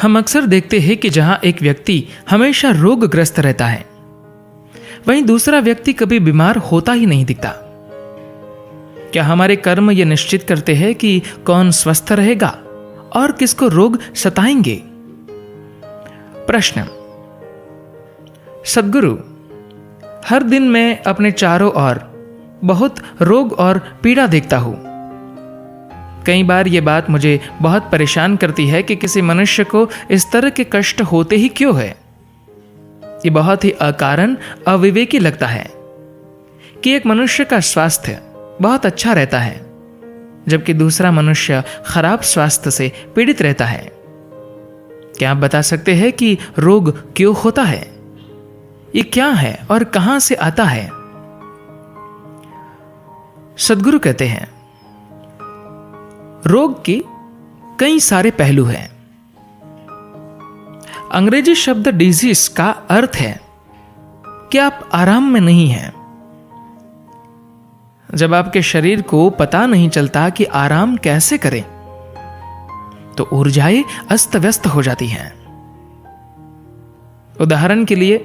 हम अक्सर देखते हैं कि जहां एक व्यक्ति हमेशा रोगग्रस्त रहता है, वहीं दूसरा व्यक्ति कभी बीमार होता ही नहीं दिखता। क्या हमारे कर्म ये निश्चित करते हैं कि कौन स्वस्थ रहेगा और किसको रोग सताएंगे? प्रश्न। सद्गुरु, हर दिन मैं अपने चारों ओर बहुत रोग और पीड़ा देखता हूं। कई बार यह बात मुझे बहुत परेशान करती है कि किसी मनुष्य को इस तरह के कष्ट होते ही क्यों है। ये बहुत ही अकारण अविवेकी लगता है कि एक मनुष्य का स्वास्थ्य बहुत अच्छा रहता है जबकि दूसरा मनुष्य खराब स्वास्थ्य से पीड़ित रहता है। क्या आप बता सकते हैं कि रोग क्यों होता है? ये क्या है और कहां से आता है? सद्गुरु कहते हैं, रोग के कई सारे पहलू हैं। अंग्रेजी शब्द डिजीज का अर्थ है कि आप आराम में नहीं हैं। जब आपके शरीर को पता नहीं चलता कि आराम कैसे करें, तो ऊर्जाएं अस्त व्यस्त हो जाती हैं। उदाहरण के लिए,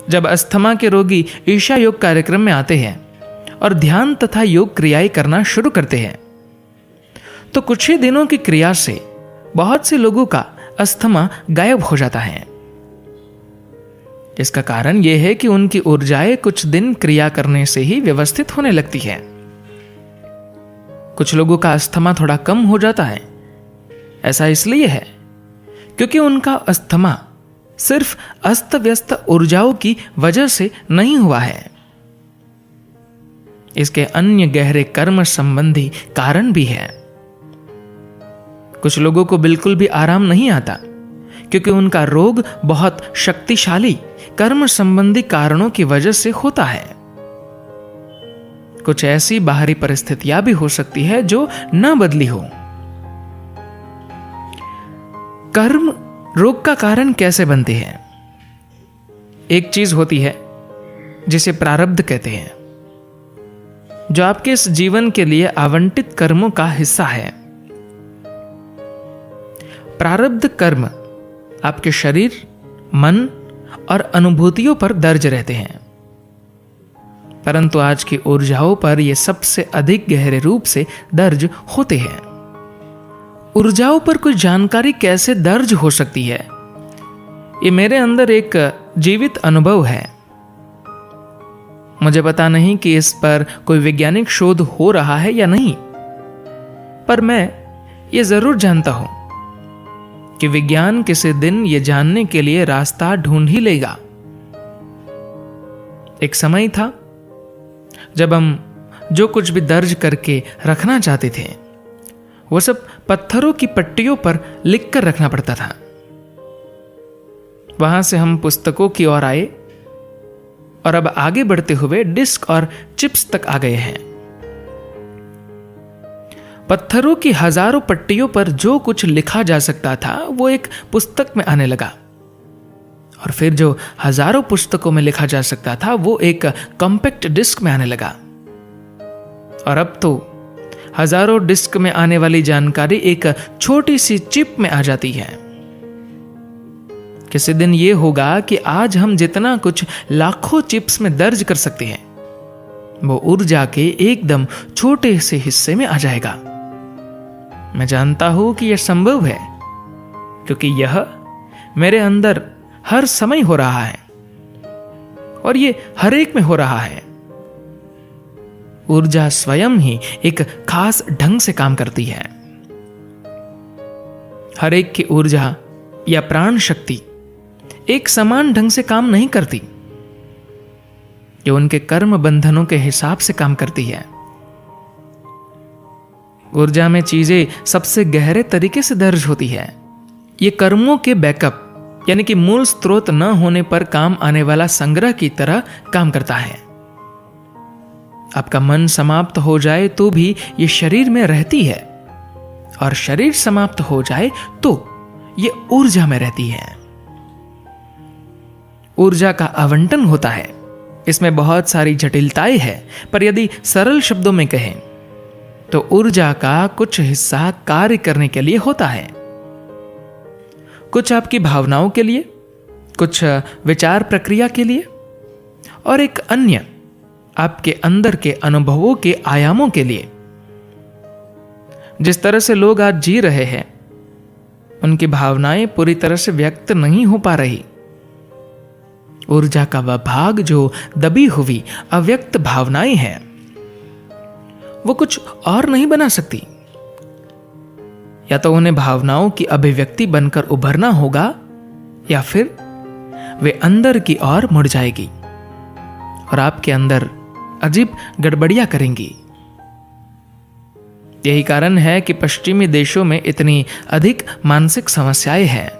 जब अस्थमा के रोगी ईशा योग कार्यक्रम में आते हैं और ध्यान तथा योग क्रियाएं करना शुरू करते हैं, तो कुछ ही दिनों की क्रिया से बहुत से लोगों का अस्थमा गायब हो जाता है। इसका कारण यह है कि उनकी ऊर्जाएं कुछ दिन क्रिया करने से ही व्यवस्थित होने लगती है। कुछ लोगों का अस्थमा थोड़ा कम हो जाता है। ऐसा इसलिए है क्योंकि उनका अस्थमा सिर्फ अस्त व्यस्त ऊर्जाओं की वजह से नहीं हुआ है। इसके अन्य गहरे कर्म संबंधी कारण भी है। कुछ लोगों को बिल्कुल भी आराम नहीं आता क्योंकि उनका रोग बहुत शक्तिशाली कर्म संबंधी कारणों की वजह से होता है। कुछ ऐसी बाहरी परिस्थितियां भी हो सकती है जो न बदली हो। कर्म रोग का कारण कैसे बनते हैं? एक चीज होती है जिसे प्रारब्ध कहते हैं, जो आपके इस जीवन के लिए आवंटित कर्मों का हिस्सा है। प्रारब्ध कर्म आपके शरीर, मन और अनुभूतियों पर दर्ज रहते हैं, परंतु आज की ऊर्जाओं पर यह सबसे अधिक गहरे रूप से दर्ज होते हैं। ऊर्जाओं पर कोई जानकारी कैसे दर्ज हो सकती है? ये मेरे अंदर एक जीवित अनुभव है। मुझे पता नहीं कि इस पर कोई वैज्ञानिक शोध हो रहा है या नहीं, पर मैं ये जरूर जानता हूं कि विज्ञान किसी दिन ये जानने के लिए रास्ता ढूंढ ही लेगा। एक समय था जब हम जो कुछ भी दर्ज करके रखना चाहते थे, वो सब पत्थरों की पट्टियों पर लिखकर रखना पड़ता था। वहां से हम पुस्तकों की ओर आए और अब आगे बढ़ते हुए डिस्क और चिप्स तक आ गए हैं। पत्थरों की हजारों पट्टियों पर जो कुछ लिखा जा सकता था वो एक पुस्तक में आने लगा, और फिर जो हजारों पुस्तकों में लिखा जा सकता था वो एक कॉम्पैक्ट डिस्क में आने लगा, और अब तो हजारों डिस्क में आने वाली जानकारी एक छोटी सी चिप में आ जाती है। किसी दिन ये होगा कि आज हम जितना कुछ लाखों चिप्स में दर्ज कर सकते हैं, वो ऊर्जा के एकदम छोटे से हिस्से में आ जाएगा। मैं जानता हूं कि यह संभव है क्योंकि यह मेरे अंदर हर समय हो रहा है, और ये हर एक में हो रहा है। ऊर्जा स्वयं ही एक खास ढंग से काम करती है। हर एक की ऊर्जा या प्राण शक्ति एक समान ढंग से काम नहीं करती। ये उनके कर्म बंधनों के हिसाब से काम करती है। ऊर्जा में चीजें सबसे गहरे तरीके से दर्ज होती है। ये कर्मों के बैकअप यानी कि मूल स्रोत न होने पर काम आने वाला संग्रह की तरह काम करता है। आपका मन समाप्त हो जाए तो भी ये शरीर में रहती है, और शरीर समाप्त हो जाए तो ये ऊर्जा में रहती है। ऊर्जा का आवंटन होता है। इसमें बहुत सारी जटिलताएं हैं, पर यदि सरल शब्दों में कहें तो ऊर्जा का कुछ हिस्सा कार्य करने के लिए होता है। कुछ आपकी भावनाओं के लिए, कुछ विचार प्रक्रिया के लिए, और एक अन्य आपके अंदर के अनुभवों के आयामों के लिए। जिस तरह से लोग आज जी रहे हैं, उनकी भावनाएं पूरी तरह से व्यक्त नहीं हो पा रही। ऊर्जा का वह भाग जो दबी हुई अव्यक्त भावनाएं हैं, वो कुछ और नहीं बना सकती। या तो उन्हें भावनाओं की अभिव्यक्ति बनकर उभरना होगा, या फिर वे अंदर की ओर मुड़ जाएगी और आपके अंदर अजीब गड़बड़ियां करेंगी। यही कारण है कि पश्चिमी देशों में इतनी अधिक मानसिक समस्याएं हैं।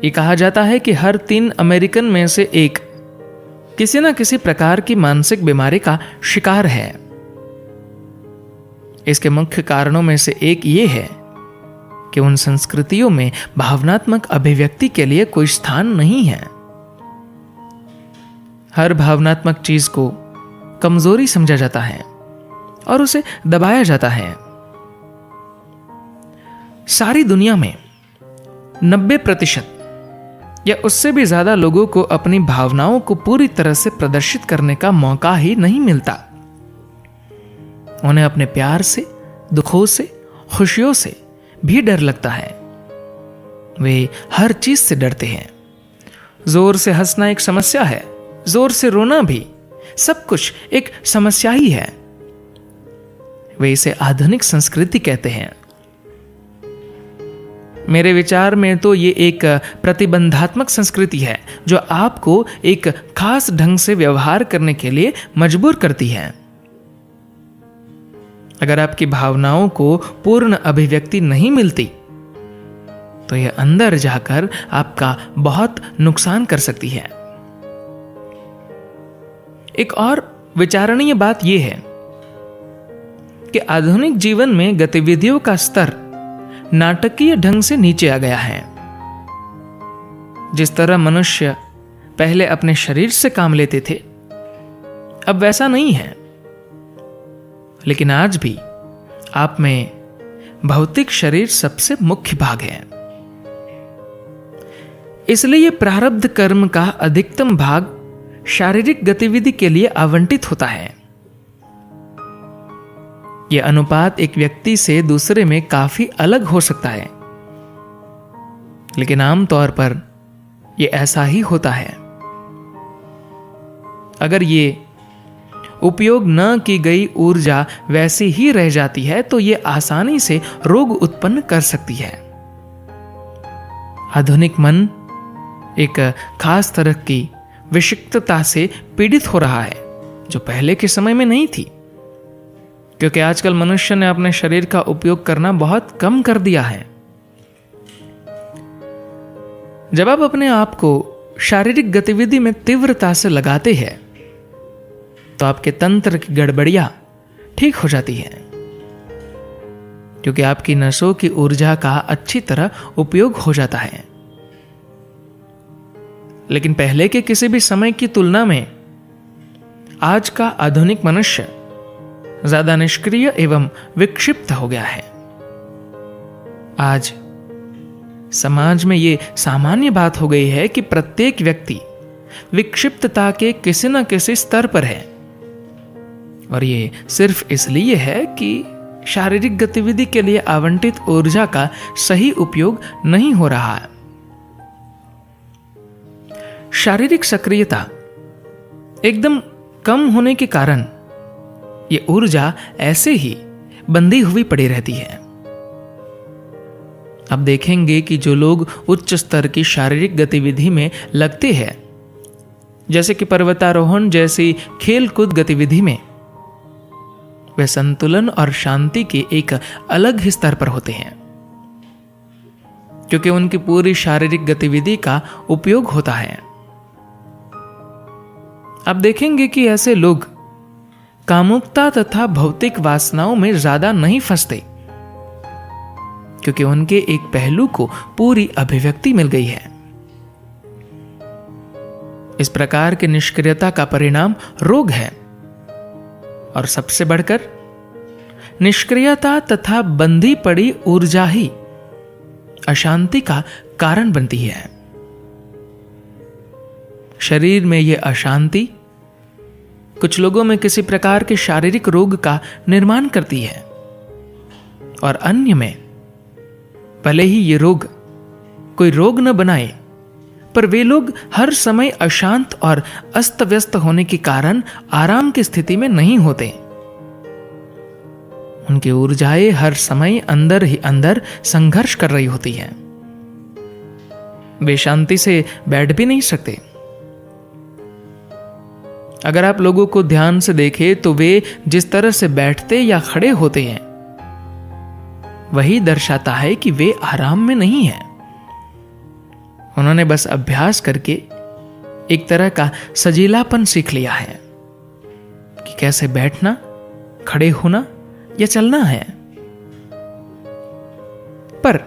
ये कहा जाता है कि हर 3 अमेरिकन में से एक किसी न किसी प्रकार की मानसिक बीमारी का शिकार है। इसके मुख्य कारणों में से एक ये है कि उन संस्कृतियों में भावनात्मक अभिव्यक्ति के लिए कोई स्थान नहीं है। हर भावनात्मक चीज को कमजोरी समझा जाता है और उसे दबाया जाता है। सारी दुनिया में 90% या उससे भी ज्यादा लोगों को अपनी भावनाओं को पूरी तरह से प्रदर्शित करने का मौका ही नहीं मिलता। उन्हें अपने प्यार से, दुखों से, खुशियों से भी डर लगता है। वे हर चीज से डरते हैं। जोर से हंसना एक समस्या है, जोर से रोना भी, सब कुछ एक समस्या ही है। वे इसे आधुनिक संस्कृति कहते हैं। मेरे विचार में तो ये एक प्रतिबंधात्मक संस्कृति है जो आपको एक खास ढंग से व्यवहार करने के लिए मजबूर करती है। अगर आपकी भावनाओं को पूर्ण अभिव्यक्ति नहीं मिलती, तो यह अंदर जाकर आपका बहुत नुकसान कर सकती है। एक और विचारणीय बात यह है कि आधुनिक जीवन में गतिविधियों का स्तर नाटकीय ढंग से नीचे आ गया है। जिस तरह मनुष्य पहले अपने शरीर से काम लेते थे, अब वैसा नहीं है। लेकिन आज भी आप में भौतिक शरीर सबसे मुख्य भाग है। इसलिए प्रारब्ध कर्म का अधिकतम भाग शारीरिक गतिविधि के लिए आवंटित होता है। यह अनुपात एक व्यक्ति से दूसरे में काफी अलग हो सकता है, लेकिन आमतौर पर यह ऐसा ही होता है। अगर ये उपयोग न की गई ऊर्जा वैसी ही रह जाती है, तो यह आसानी से रोग उत्पन्न कर सकती है। आधुनिक मन एक खास तरह की विषिक्तता से पीड़ित हो रहा है, जो पहले के समय में नहीं थी, क्योंकि आजकल मनुष्य ने अपने शरीर का उपयोग करना बहुत कम कर दिया है। जब आप अपने आप को शारीरिक गतिविधि में तीव्रता से लगाते हैं, तो आपके तंत्र की गड़बड़ियां ठीक हो जाती हैं, क्योंकि आपकी नसों की ऊर्जा का अच्छी तरह उपयोग हो जाता है। लेकिन पहले के किसी भी समय की तुलना में आज का आधुनिक मनुष्य ज्यादा निष्क्रिय एवं विक्षिप्त हो गया है। आज समाज में यह सामान्य बात हो गई है कि प्रत्येक व्यक्ति विक्षिप्तता के किसी न किसी स्तर पर है, और ये सिर्फ इसलिए है कि शारीरिक गतिविधि के लिए आवंटित ऊर्जा का सही उपयोग नहीं हो रहा है। शारीरिक सक्रियता एकदम कम होने के कारण ये ऊर्जा ऐसे ही बंधी हुई पड़ी रहती है। अब देखेंगे कि जो लोग उच्च स्तर की शारीरिक गतिविधि में लगते हैं, जैसे कि पर्वतारोहण जैसी खेलकूद गतिविधि में, वे संतुलन और शांति के एक अलग ही स्तर पर होते हैं, क्योंकि उनकी पूरी शारीरिक गतिविधि का उपयोग होता है। अब देखेंगे कि ऐसे लोग कामुकता तथा भौतिक वासनाओं में ज्यादा नहीं फंसते, क्योंकि उनके एक पहलू को पूरी अभिव्यक्ति मिल गई है। इस प्रकार की निष्क्रियता का परिणाम रोग है, और सबसे बढ़कर निष्क्रियता तथा बंधी पड़ी ऊर्जा ही अशांति का कारण बनती है। शरीर में यह अशांति कुछ लोगों में किसी प्रकार के शारीरिक रोग का निर्माण करती है और अन्य में भले ही ये रोग कोई रोग न बनाए, पर वे लोग हर समय अशांत और अस्त व्यस्त होने के कारण आराम की स्थिति में नहीं होते। उनकी ऊर्जाएं हर समय अंदर ही अंदर संघर्ष कर रही होती हैं। वे शांति से बैठ भी नहीं सकते। अगर आप लोगों को ध्यान से देखें तो वे जिस तरह से बैठते या खड़े होते हैं वही दर्शाता है कि वे आराम में नहीं हैं। उन्होंने बस अभ्यास करके एक तरह का सजीलापन सीख लिया है कि कैसे बैठना, खड़े होना या चलना है। पर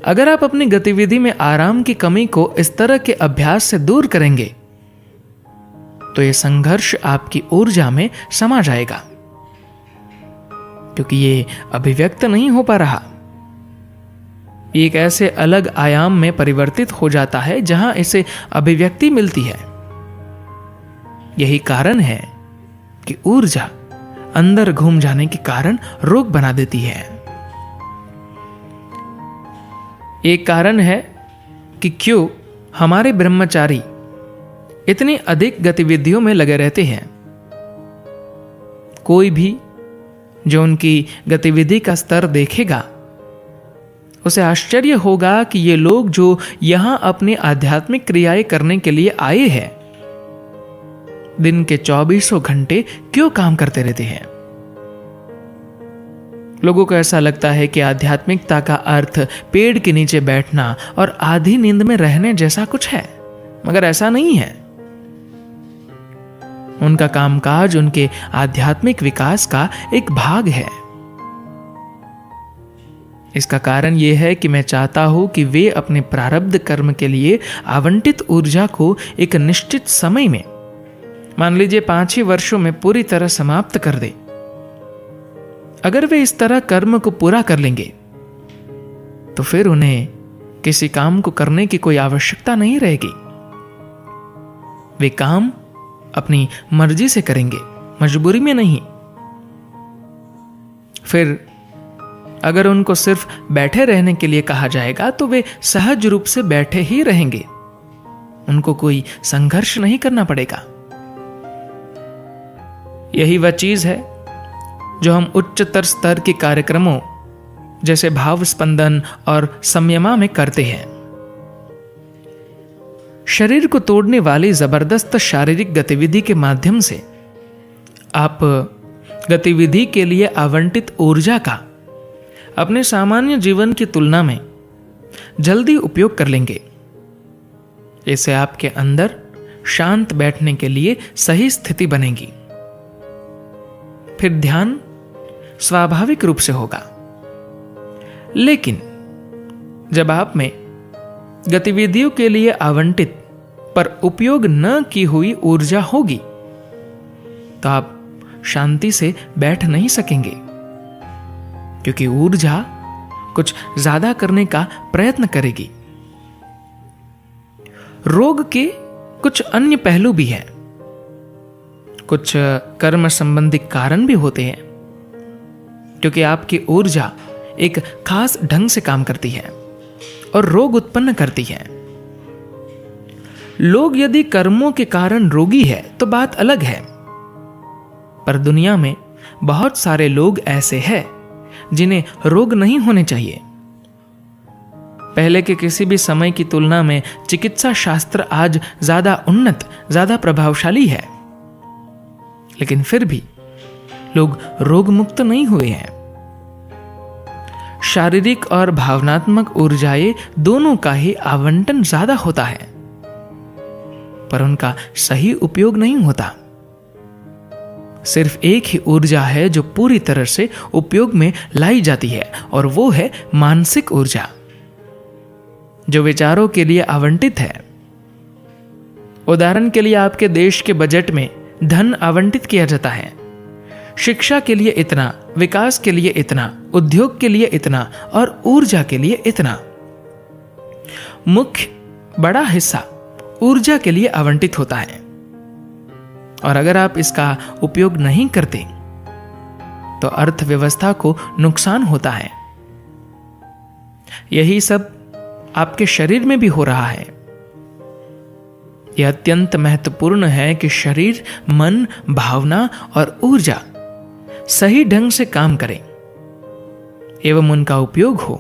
अगर आप अपनी गतिविधि में आराम की कमी को इस तरह के अभ्यास से दूर करेंगे तो यह संघर्ष आपकी ऊर्जा में समा जाएगा, क्योंकि ये अभिव्यक्त नहीं हो पा रहा। एक ऐसे अलग आयाम में परिवर्तित हो जाता है जहां इसे अभिव्यक्ति मिलती है। यही कारण है कि ऊर्जा अंदर घूम जाने के कारण रोग बना देती है। एक कारण है कि क्यों हमारे ब्रह्मचारी इतनी अधिक गतिविधियों में लगे रहते हैं। कोई भी जो उनकी गतिविधि का स्तर देखेगा उसे आश्चर्य होगा कि ये लोग जो यहां अपनी आध्यात्मिक क्रियाएं करने के लिए आए हैं, दिन के 24 घंटे क्यों काम करते रहते हैं। लोगों को ऐसा लगता है कि आध्यात्मिकता का अर्थ पेड़ के नीचे बैठना और आधी नींद में रहने जैसा कुछ है, मगर ऐसा नहीं है। उनका कामकाज उनके आध्यात्मिक विकास का एक भाग है। इसका कारण यह है कि मैं चाहता हूं कि वे अपने प्रारब्ध कर्म के लिए आवंटित ऊर्जा को एक निश्चित समय में, मान लीजिए 5 वर्षों में पूरी तरह समाप्त कर दे। अगर वे इस तरह कर्म को पूरा कर लेंगे तो फिर उन्हें किसी काम को करने की कोई आवश्यकता नहीं रहेगी। वे काम अपनी मर्जी से करेंगे, मजबूरी में नहीं। फिर अगर उनको सिर्फ बैठे रहने के लिए कहा जाएगा तो वे सहज रूप से बैठे ही रहेंगे। उनको कोई संघर्ष नहीं करना पड़ेगा। यही वह चीज है जो हम उच्चतर स्तर के कार्यक्रमों जैसे भाव स्पंदन और संयमा में करते हैं। शरीर को तोड़ने वाली जबरदस्त शारीरिक गतिविधि के माध्यम से आप गतिविधि के लिए आवंटित ऊर्जा का अपने सामान्य जीवन की तुलना में जल्दी उपयोग कर लेंगे। इससे आपके अंदर शांत बैठने के लिए सही स्थिति बनेगी। फिर ध्यान स्वाभाविक रूप से होगा। लेकिन जब आप में गतिविधियों के लिए आवंटित पर उपयोग न की हुई ऊर्जा होगी तो आप शांति से बैठ नहीं सकेंगे, क्योंकि ऊर्जा कुछ ज्यादा करने का प्रयत्न करेगी। रोग के कुछ अन्य पहलू भी हैं। कुछ कर्म संबंधी कारण भी होते हैं, क्योंकि आपकी ऊर्जा एक खास ढंग से काम करती है और रोग उत्पन्न करती है। लोग यदि कर्मों के कारण रोगी है तो बात अलग है, पर दुनिया में बहुत सारे लोग ऐसे हैं जिन्हें रोग नहीं होने चाहिए। पहले के किसी भी समय की तुलना में चिकित्सा शास्त्र आज ज्यादा उन्नत, ज्यादा प्रभावशाली है, लेकिन फिर भी लोग रोग मुक्त नहीं हुए हैं। शारीरिक और भावनात्मक ऊर्जाएं दोनों का ही आवंटन ज्यादा होता है, पर उनका सही उपयोग नहीं होता। सिर्फ एक ही ऊर्जा है जो पूरी तरह से उपयोग में लाई जाती है, और वो है मानसिक ऊर्जा, जो विचारों के लिए आवंटित है। उदाहरण के लिए आपके देश के बजट में धन आवंटित किया जाता है, शिक्षा के लिए इतना, विकास के लिए इतना, उद्योग के लिए इतना और ऊर्जा के लिए इतना। मुख्य बड़ा हिस्सा ऊर्जा के लिए आवंटित होता है, और अगर आप इसका उपयोग नहीं करते तो अर्थव्यवस्था को नुकसान होता है। यही सब आपके शरीर में भी हो रहा है। यह अत्यंत महत्वपूर्ण है कि शरीर, मन, भावना और ऊर्जा सही ढंग से काम करें एवं उनका उपयोग हो।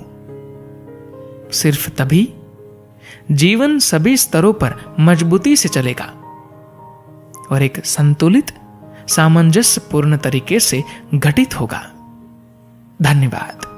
सिर्फ तभी जीवन सभी स्तरों पर मजबूती से चलेगा और एक संतुलित, सामंजस्यपूर्ण तरीके से घटित होगा। धन्यवाद।